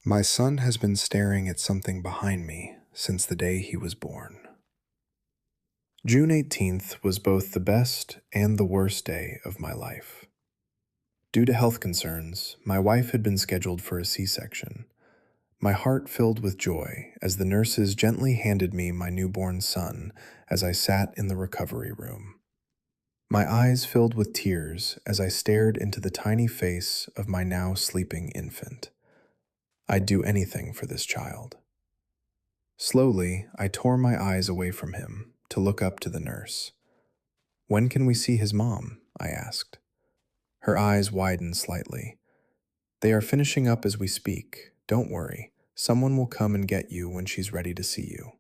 My son has been staring at something behind me since the day he was born. June 18th was both the best and the worst day of my life. Due to health concerns, my wife had been scheduled for a C-section. My heart filled with joy as the nurses gently handed me my newborn son as I sat in the recovery room. My eyes filled with tears as I stared into the tiny face of my now sleeping infant. I'd do anything for this child. Slowly, I tore my eyes away from him to look up to the nurse. "When can we see his mom?" I asked. Her eyes widened slightly. "They are finishing up as we speak. Don't worry. Someone will come and get you when she's ready to see you."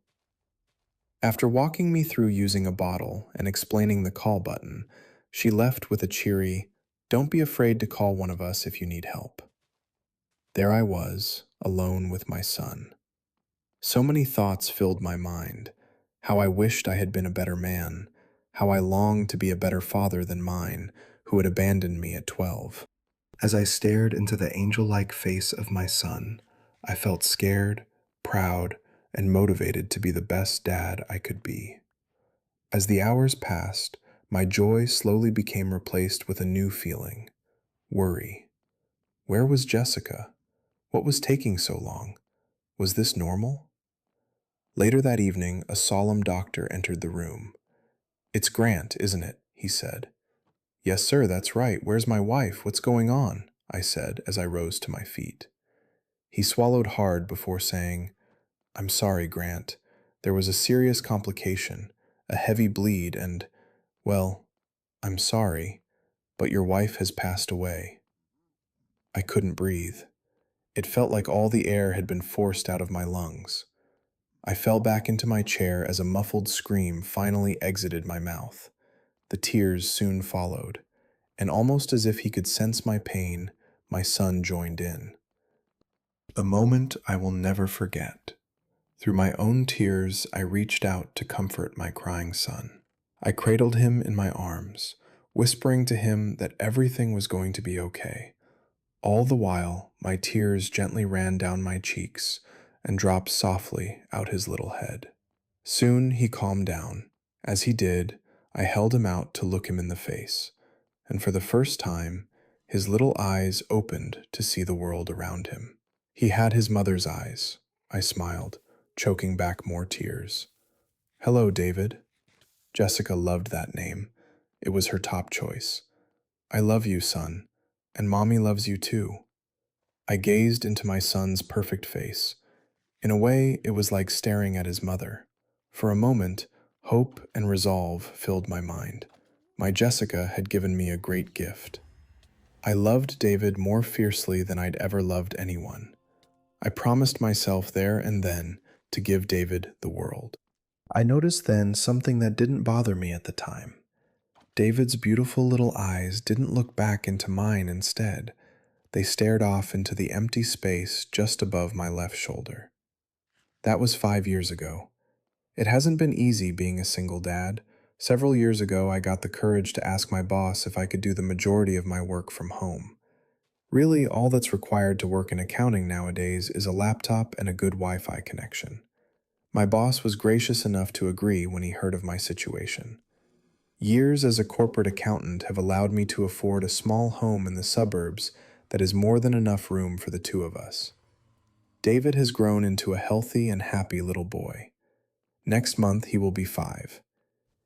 After walking me through using a bottle and explaining the call button, she left with a cheery, "Don't be afraid to call one of us if you need help." There I was, alone with my son. So many thoughts filled my mind. How I wished I had been a better man. How I longed to be a better father than mine, who had abandoned me at 12. As I stared into the angel-like face of my son, I felt scared, proud, and motivated to be the best dad I could be. As the hours passed, my joy slowly became replaced with a new feeling: worry. Where was Jessica? What was taking so long? Was this normal? Later that evening, a solemn doctor entered the room. "It's Grant, isn't it?" he said. "Yes, sir, that's right. Where's my wife? What's going on?" I said as I rose to my feet. He swallowed hard before saying, "I'm sorry, Grant. There was a serious complication, a heavy bleed, and, well, I'm sorry, but your wife has passed away." I couldn't breathe. It felt like all the air had been forced out of my lungs. I fell back into my chair as a muffled scream finally exited my mouth. The tears soon followed, and almost as if he could sense my pain, my son joined in. A moment I will never forget. Through my own tears, I reached out to comfort my crying son. I cradled him in my arms, whispering to him that everything was going to be okay. All the while, my tears gently ran down my cheeks and dropped softly out his little head. Soon he calmed down. As he did, I held him out to look him in the face, and for the first time, his little eyes opened to see the world around him. He had his mother's eyes. I smiled, choking back more tears. "Hello, David." Jessica loved that name. It was her top choice. "I love you, son, and Mommy loves you too." I gazed into my son's perfect face. In a way, it was like staring at his mother. For a moment, hope and resolve filled my mind. My Jessica had given me a great gift. I loved David more fiercely than I'd ever loved anyone. I promised myself there and then to give David the world. I noticed then something that didn't bother me at the time. David's beautiful little eyes didn't look back into mine instead. They stared off into the empty space just above my left shoulder. That was 5 years ago. It hasn't been easy being a single dad. Several years ago, I got the courage to ask my boss if I could do the majority of my work from home. Really, all that's required to work in accounting nowadays is a laptop and a good Wi-Fi connection. My boss was gracious enough to agree when he heard of my situation. Years as a corporate accountant have allowed me to afford a small home in the suburbs that is more than enough room for the two of us. David has grown into a healthy and happy little boy. Next month, he will be 5.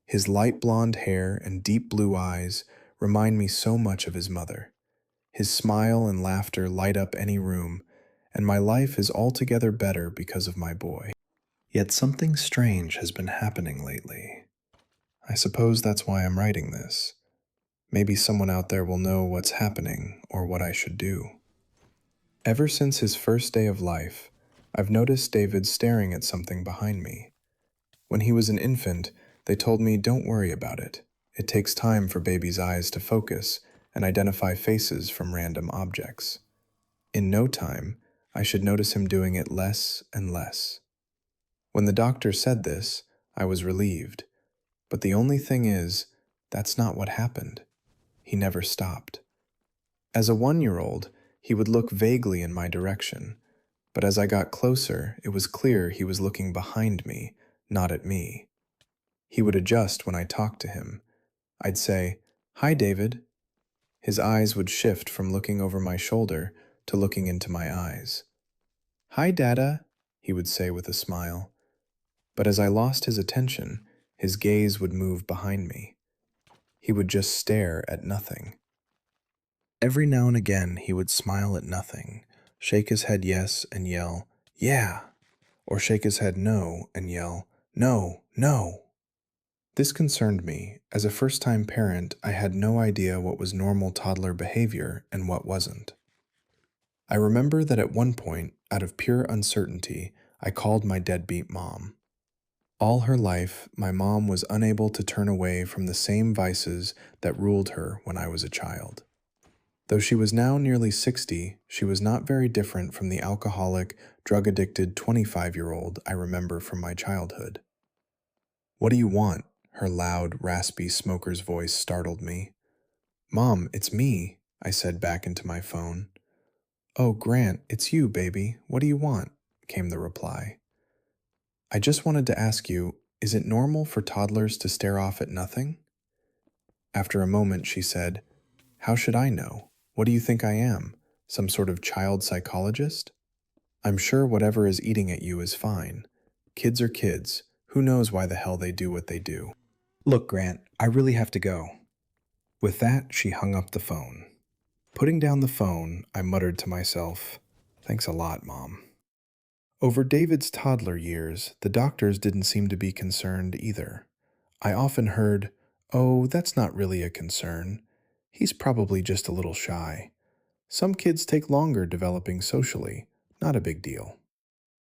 His light blonde hair and deep blue eyes remind me so much of his mother. His smile and laughter light up any room, and my life is altogether better because of my boy. Yet something strange has been happening lately. I suppose that's why I'm writing this. Maybe someone out there will know what's happening or what I should do. Ever since his first day of life, I've noticed David staring at something behind me. When he was an infant, they told me, "Don't worry about it. It takes time for baby's eyes to focus and identify faces from random objects." In no time, I should notice him doing it less and less. When the doctor said this, I was relieved. But the only thing is, that's not what happened. He never stopped. As a 1-year-old, he would look vaguely in my direction. But as I got closer, it was clear he was looking behind me, not at me. He would adjust when I talked to him. I'd say, "Hi, David." His eyes would shift from looking over my shoulder to looking into my eyes. "Hi, Dada," he would say with a smile. But as I lost his attention, his gaze would move behind me. He would just stare at nothing. Every now and again, he would smile at nothing, shake his head yes and yell, "Yeah," or shake his head no and yell, "No, no." This concerned me. As a first-time parent, I had no idea what was normal toddler behavior and what wasn't. I remember that at one point, out of pure uncertainty, I called my deadbeat mom. All her life, my mom was unable to turn away from the same vices that ruled her when I was a child. Though she was now nearly 60, she was not very different from the alcoholic, drug-addicted 25-year-old I remember from my childhood. "What do you want?" Her loud, raspy smoker's voice startled me. "Mom, it's me," I said back into my phone. "Oh, Grant, it's you, baby. What do you want?" came the reply. "I just wanted to ask you, is it normal for toddlers to stare off at nothing?" After a moment, she said, "How should I know? What do you think I am? Some sort of child psychologist? I'm sure whatever is eating at you is fine. Kids are kids. Who knows why the hell they do what they do? Look, Grant, I really have to go." With that, she hung up the phone. Putting down the phone, I muttered to myself, "Thanks a lot, Mom." Over David's toddler years, the doctors didn't seem to be concerned either. I often heard, "Oh, that's not really a concern. He's probably just a little shy. Some kids take longer developing socially. Not a big deal."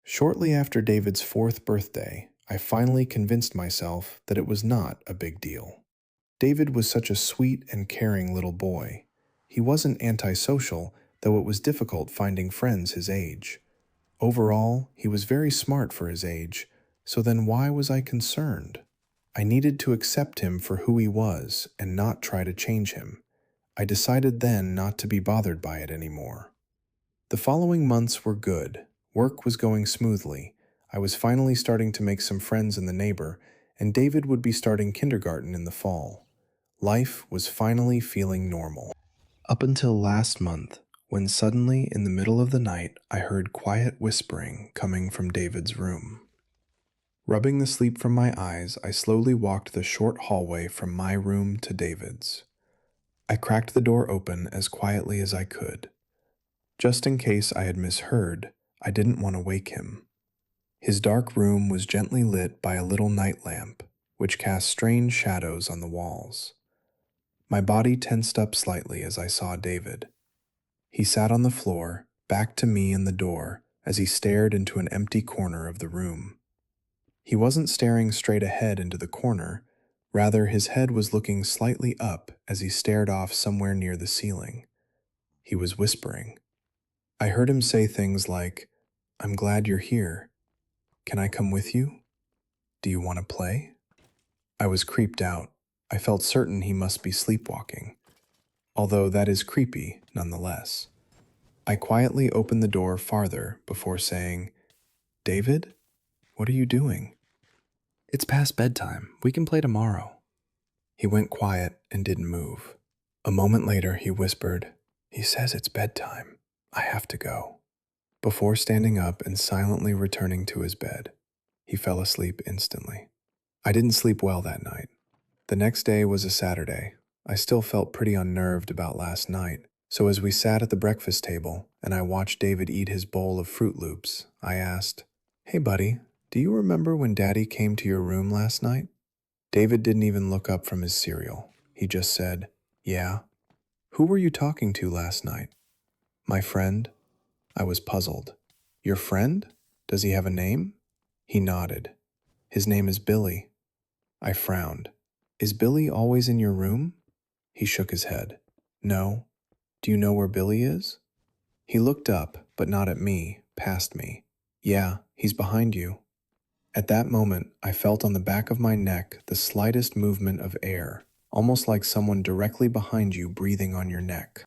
Shortly after David's 4th birthday, I finally convinced myself that it was not a big deal. David was such a sweet and caring little boy. He wasn't antisocial, though it was difficult finding friends his age. Overall, he was very smart for his age, so then why was I concerned? I needed to accept him for who he was and not try to change him. I decided then not to be bothered by it anymore. The following months were good. Work was going smoothly. I was finally starting to make some friends in the neighbor, and David would be starting kindergarten in the fall. Life was finally feeling normal. Up until last month, when suddenly, in the middle of the night, I heard quiet whispering coming from David's room. Rubbing the sleep from my eyes, I slowly walked the short hallway from my room to David's. I cracked the door open as quietly as I could. Just in case I had misheard, I didn't want to wake him. His dark room was gently lit by a little night lamp, which cast strange shadows on the walls. My body tensed up slightly as I saw David. He sat on the floor, back to me and the door, as he stared into an empty corner of the room. He wasn't staring straight ahead into the corner, rather his head was looking slightly up as he stared off somewhere near the ceiling. He was whispering. I heard him say things like, "I'm glad you're here. Can I come with you? Do you want to play?" I was creeped out. I felt certain he must be sleepwalking, although that is creepy nonetheless. I quietly opened the door farther before saying, "David, what are you doing?" "It's past bedtime. We can play tomorrow." He went quiet and didn't move. A moment later, he whispered, "He says it's bedtime. I have to go." Before standing up and silently returning to his bed, he fell asleep instantly. I didn't sleep well that night. The next day was a Saturday. I still felt pretty unnerved about last night, so as we sat at the breakfast table and I watched David eat his bowl of Fruit Loops, I asked, "Hey buddy, do you remember when Daddy came to your room last night?" David didn't even look up from his cereal. He just said, "Yeah." "Who were you talking to last night?" "My friend." I was puzzled. "Your friend? Does he have a name?" He nodded. "His name is Billy." I frowned. "Is Billy always in your room?" He shook his head. "No. Do you know where Billy is?" He looked up, but not at me, past me. "Yeah, he's behind you." At that moment, I felt on the back of my neck the slightest movement of air, almost like someone directly behind you breathing on your neck.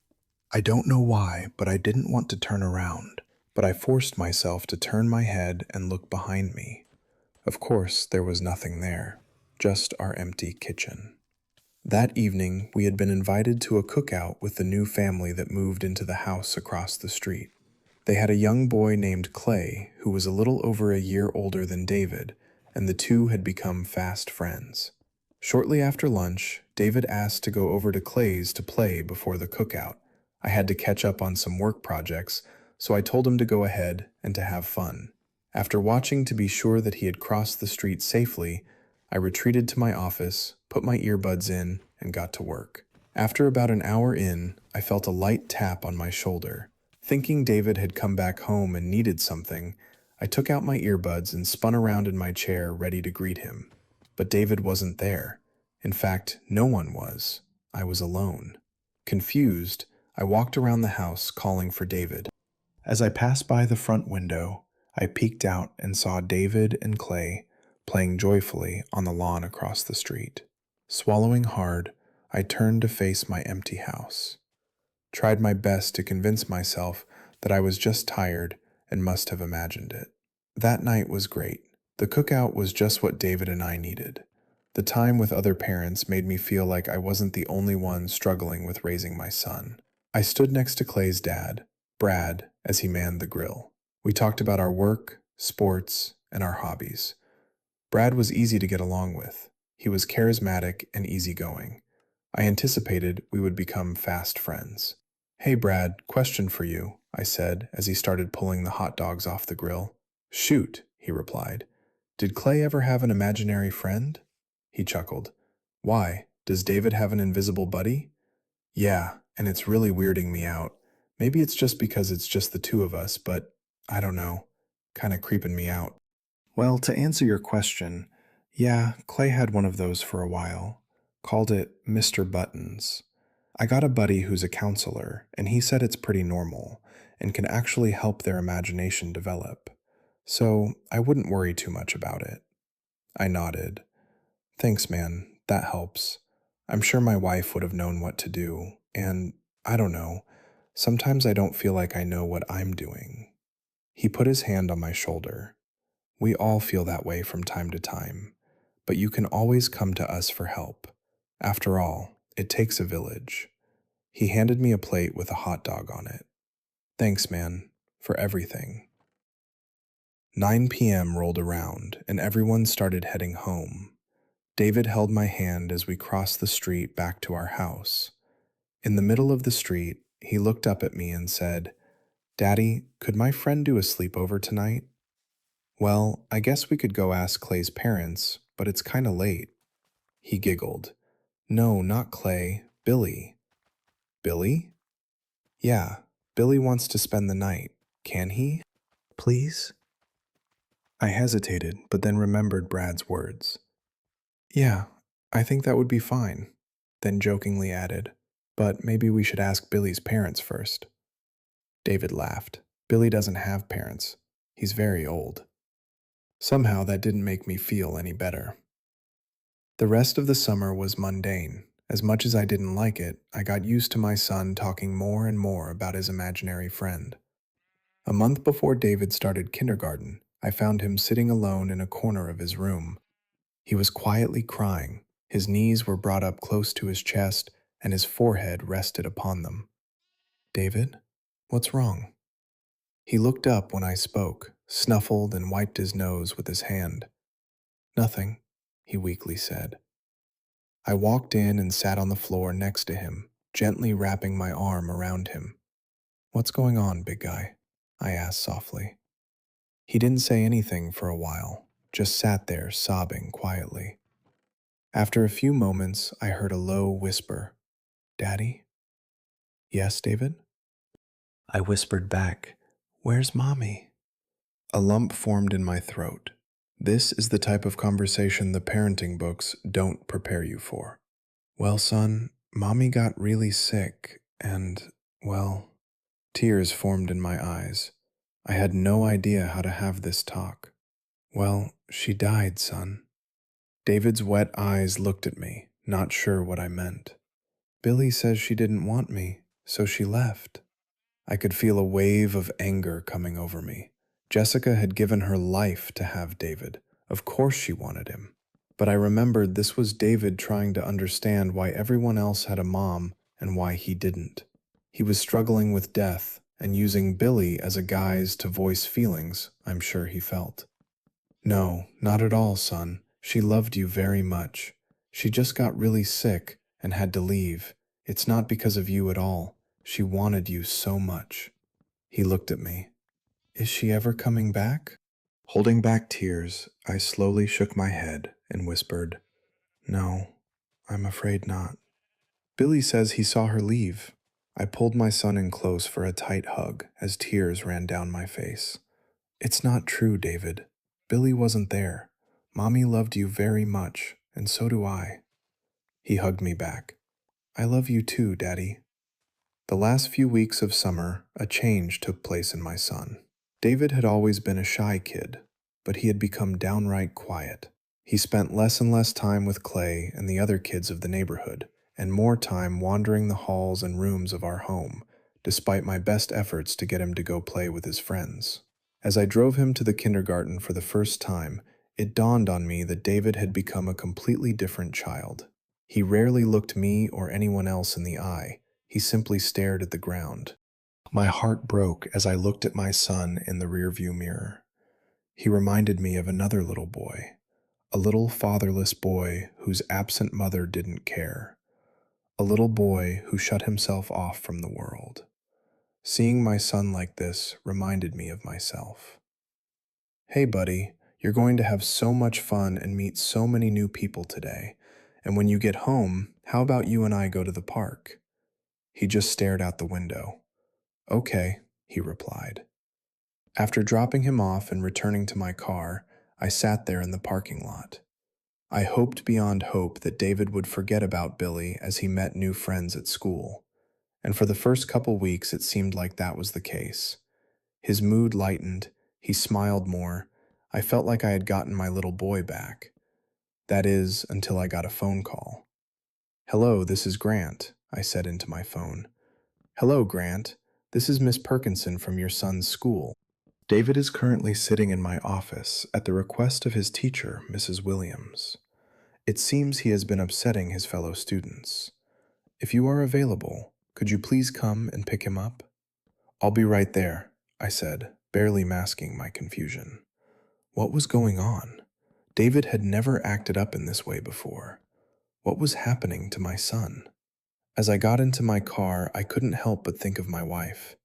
I don't know why, but I didn't want to turn around. but I forced myself to turn my head and look behind me. Of course, there was nothing there, just our empty kitchen. That evening, we had been invited to a cookout with the new family that moved into the house across the street. They had a young boy named Clay who was a little over a year older than David, and the two had become fast friends. Shortly after lunch, David asked to go over to Clay's to play before the cookout. I had to catch up on some work projects, so I told him to go ahead and to have fun. After watching to be sure that he had crossed the street safely, I retreated to my office, put my earbuds in, and got to work. After about an hour in, I felt a light tap on my shoulder. Thinking David had come back home and needed something, I took out my earbuds and spun around in my chair ready to greet him. But David wasn't there. In fact, no one was. I was alone. Confused, I walked around the house calling for David. As I passed by the front window, I peeked out and saw David and Clay playing joyfully on the lawn across the street. Swallowing hard, I turned to face my empty house. Tried my best to convince myself that I was just tired and must have imagined it. That night was great. The cookout was just what David and I needed. The time with other parents made me feel like I wasn't the only one struggling with raising my son. I stood next to Clay's dad, Brad, as he manned the grill. We talked about our work, sports, and our hobbies. Brad was easy to get along with. He was charismatic and easygoing. I anticipated we would become fast friends. "Hey Brad, question for you," I said as he started pulling the hot dogs off the grill. "Shoot," he replied. "Did Clay ever have an imaginary friend?" He chuckled. "Why, does David have an invisible buddy?" "Yeah, and it's really weirding me out. Maybe it's just because it's just the two of us, but I don't know. Kinda creeping me out." Well, to answer your question, yeah, Clay had one of those for a while. Called it Mr. Buttons. I got a buddy who's a counselor, and he said it's pretty normal and can actually help their imagination develop. So I wouldn't worry too much about it. I nodded. "Thanks, man. That helps. I'm sure my wife would have known what to do, and I don't know. Sometimes I don't feel like I know what I'm doing." He put his hand on my shoulder. "We all feel that way from time to time, but you can always come to us for help. After all, it takes a village." He handed me a plate with a hot dog on it. "Thanks, man, for everything." 9 p.m. rolled around, and everyone started heading home. David held my hand as we crossed the street back to our house. In the middle of the street, he looked up at me and said, "Daddy, could my friend do a sleepover tonight?" "Well, I guess we could go ask Clay's parents, but it's kinda late." He giggled. "No, not Clay, Billy." "Billy?" "Yeah, Billy wants to spend the night. Can he? Please?" I hesitated, but then remembered Brad's words. "Yeah, I think that would be fine," then jokingly added, "but maybe we should ask Billy's parents first." David laughed. "Billy doesn't have parents. He's very old." Somehow that didn't make me feel any better. The rest of the summer was mundane. As much as I didn't like it, I got used to my son talking more and more about his imaginary friend. A month before David started kindergarten, I found him sitting alone in a corner of his room. He was quietly crying. His knees were brought up close to his chest, and his forehead rested upon them. "David, what's wrong?" He looked up when I spoke, snuffled, and wiped his nose with his hand. "Nothing," he weakly said. I walked in and sat on the floor next to him, gently wrapping my arm around him. "What's going on, big guy?" I asked softly. He didn't say anything for a while, just sat there sobbing quietly. After a few moments, I heard a low whisper, "Daddy?" "Yes, David?" I whispered back, "Where's Mommy?" A lump formed in my throat. This is the type of conversation the parenting books don't prepare you for. "Well, son, Mommy got really sick, and, well," tears formed in my eyes. I had no idea how to have this talk. "Well, she died, son." David's wet eyes looked at me, not sure what I meant. "Billy says she didn't want me, so she left." I could feel a wave of anger coming over me. Jessica had given her life to have David. Of course she wanted him. But I remembered this was David trying to understand why everyone else had a mom and why he didn't. He was struggling with death and using Billy as a guise to voice feelings I'm sure he felt. No, not at all, son. She loved you very much. She just got really sick and had to leave. It's not because of you at all. She wanted you so much. He looked at me. Is she ever coming back? Holding back tears, I slowly shook my head and whispered, No, I'm afraid not. Billy says he saw her leave. I pulled my son in close for a tight hug as tears ran down my face. It's not true, David. Billy wasn't there. Mommy loved you very much, and so do I. He hugged me back. I love you too, Daddy. The last few weeks of summer, a change took place in my son. David had always been a shy kid, but he had become downright quiet. He spent less and less time with Clay and the other kids of the neighborhood, and more time wandering the halls and rooms of our home, despite my best efforts to get him to go play with his friends. As I drove him to the kindergarten for the first time, it dawned on me that David had become a completely different child. He rarely looked me or anyone else in the eye. He simply stared at the ground. My heart broke as I looked at my son in the rearview mirror. He reminded me of another little boy, a little fatherless boy whose absent mother didn't care, a little boy who shut himself off from the world. Seeing my son like this reminded me of myself. Hey, buddy, you're going to have so much fun and meet so many new people today. And when you get home, how about you and I go to the park? He just stared out the window. Okay, he replied. After dropping him off and returning to my car, I sat there in the parking lot. I hoped beyond hope that David would forget about Billy as he met new friends at school. And for the first couple weeks, it seemed like that was the case. His mood lightened, he smiled more. I felt like I had gotten my little boy back. That is, until I got a phone call. Hello, this is Grant, I said into my phone. Hello, Grant. This is Miss Perkinson from your son's school. David is currently sitting in my office at the request of his teacher, Mrs. Williams. It seems he has been upsetting his fellow students. If you are available, could you please come and pick him up? I'll be right there, I said, barely masking my confusion. What was going on? David had never acted up in this way before. What was happening to my son? As I got into my car, I couldn't help but think of my wife.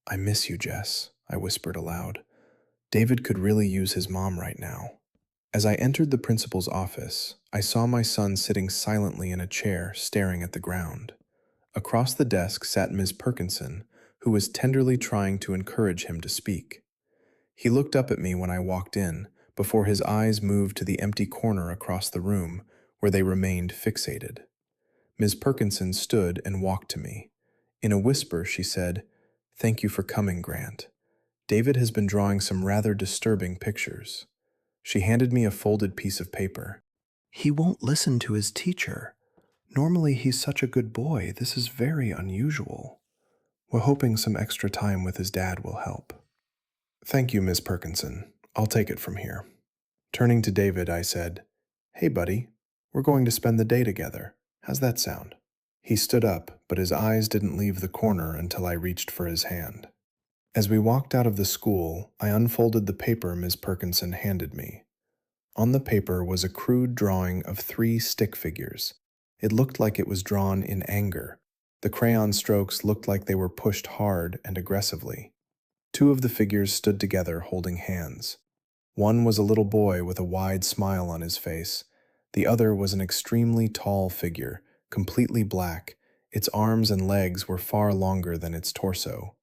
I miss you, Jess, I whispered aloud. David could really use his mom right now. As I entered the principal's office, I saw my son sitting silently in a chair, staring at the ground. Across the desk sat Ms. Perkinson, who was tenderly trying to encourage him to speak. He looked up at me when I walked in, before his eyes moved to the empty corner across the room, where they remained fixated. Ms. Perkinson stood and walked to me. In a whisper, she said, "Thank you for coming, Grant. David has been drawing some rather disturbing pictures." She handed me a folded piece of paper. He won't listen to his teacher. Normally he's such a good boy. This is very unusual. We're hoping some extra time with his dad will help. Thank you, Miss Perkinson. I'll take it from here. Turning to David, I said, Hey, buddy, we're going to spend the day together. How's that sound? He stood up, but his eyes didn't leave the corner until I reached for his hand. As we walked out of the school, I unfolded the paper Miss Perkinson handed me. On the paper was a crude drawing of 3 stick figures. It looked like it was drawn in anger. The crayon strokes looked like they were pushed hard and aggressively. 2 of the figures stood together holding hands. One was a little boy with a wide smile on his face. The other was an extremely tall figure, completely black. Its arms and legs were far longer than its torso.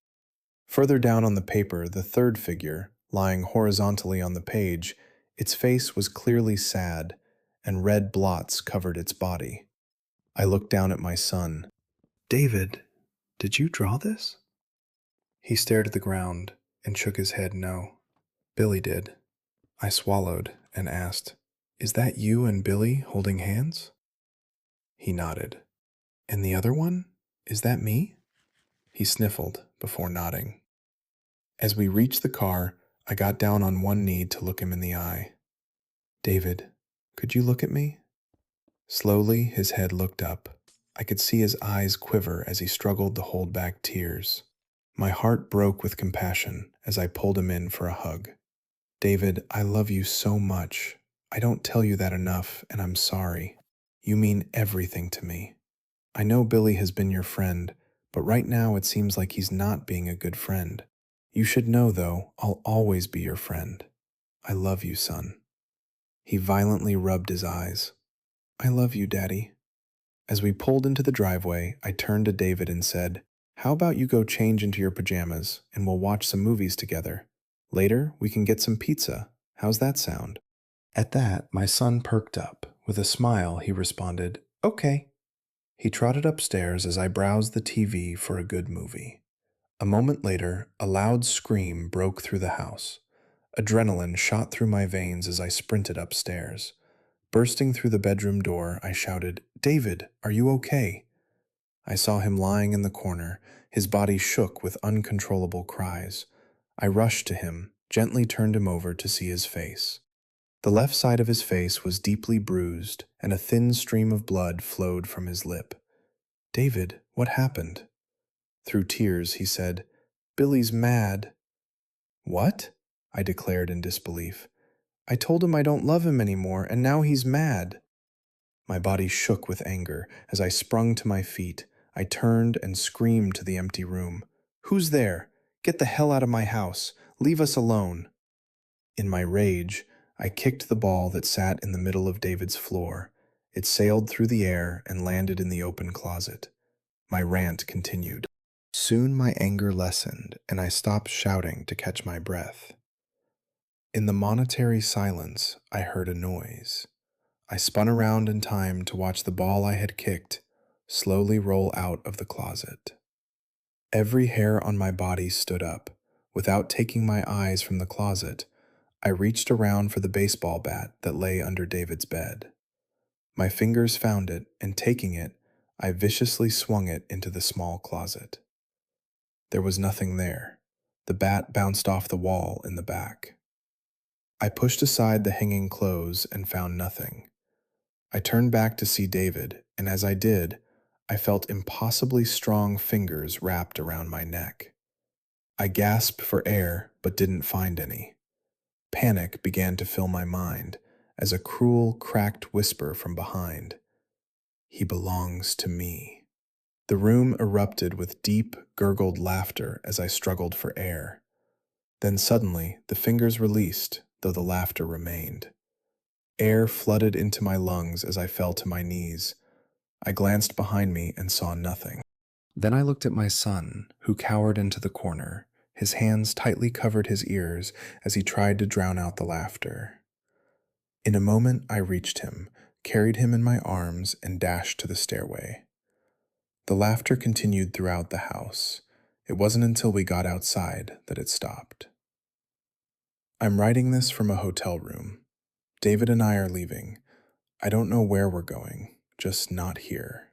Further down on the paper, the third figure, lying horizontally on the page, its face was clearly sad, and red blots covered its body. I looked down at my son. David, did you draw this? He stared at the ground and shook his head no. Billy did. I swallowed and asked, Is that you and Billy holding hands? He nodded. And the other one? Is that me? He sniffled before nodding. As we reached the car, I got down on one knee to look him in the eye. David, could you look at me? Slowly, his head looked up. I could see his eyes quiver as he struggled to hold back tears. My heart broke with compassion as I pulled him in for a hug. David, I love you so much. I don't tell you that enough, and I'm sorry. You mean everything to me. I know Billy has been your friend, but right now it seems like he's not being a good friend. You should know, though, I'll always be your friend. I love you, son. He violently rubbed his eyes. I love you, Daddy. As we pulled into the driveway, I turned to David and said, how about you go change into your pajamas and we'll watch some movies together? Later, we can get some pizza. How's that sound? At that, my son perked up. With a smile, he responded, okay. He trotted upstairs as I browsed the TV for a good movie. A moment later, a loud scream broke through the house. Adrenaline shot through my veins as I sprinted upstairs. Bursting through the bedroom door, I shouted, David, are you okay? I saw him lying in the corner, his body shook with uncontrollable cries. I rushed to him, gently turned him over to see his face. The left side of his face was deeply bruised, and a thin stream of blood flowed from his lip. David, what happened? Through tears, he said, Billy's mad. What? I declared in disbelief. I told him I don't love him anymore, and now he's mad. My body shook with anger. As I sprung to my feet, I turned and screamed to the empty room. Who's there? Get the hell out of my house. Leave us alone. In my rage, I kicked the ball that sat in the middle of David's floor. It sailed through the air and landed in the open closet. My rant continued. Soon my anger lessened, and I stopped shouting to catch my breath. In the monetary silence, I heard a noise. I spun around in time to watch the ball I had kicked slowly roll out of the closet. Every hair on my body stood up. Without taking my eyes from the closet, I reached around for the baseball bat that lay under David's bed. My fingers found it, and taking it, I viciously swung it into the small closet. There was nothing there. The bat bounced off the wall in the back. I pushed aside the hanging clothes and found nothing. I turned back to see David, and as I did, I felt impossibly strong fingers wrapped around my neck. I gasped for air, but didn't find any. Panic began to fill my mind as a cruel, cracked whisper from behind. He belongs to me. The room erupted with deep, gurgled laughter as I struggled for air. Then suddenly, the fingers released, though the laughter remained. Air flooded into my lungs as I fell to my knees. I glanced behind me and saw nothing. Then I looked at my son, who cowered into the corner. His hands tightly covered his ears as he tried to drown out the laughter. In a moment, I reached him, carried him in my arms, and dashed to the stairway. The laughter continued throughout the house. It wasn't until we got outside that it stopped. I'm writing this from a hotel room. David and I are leaving. I don't know where we're going, just not here.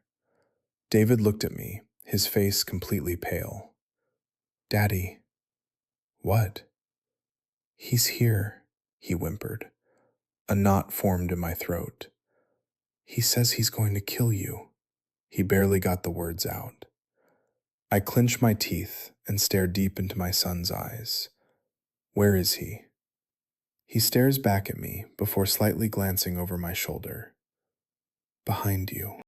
David looked at me, his face completely pale. Daddy. What? He's here, he whimpered. A knot formed in my throat. He says he's going to kill you. He barely got the words out. I clenched my teeth and stared deep into my son's eyes. Where is he? He stares back at me before slightly glancing over my shoulder. Behind you.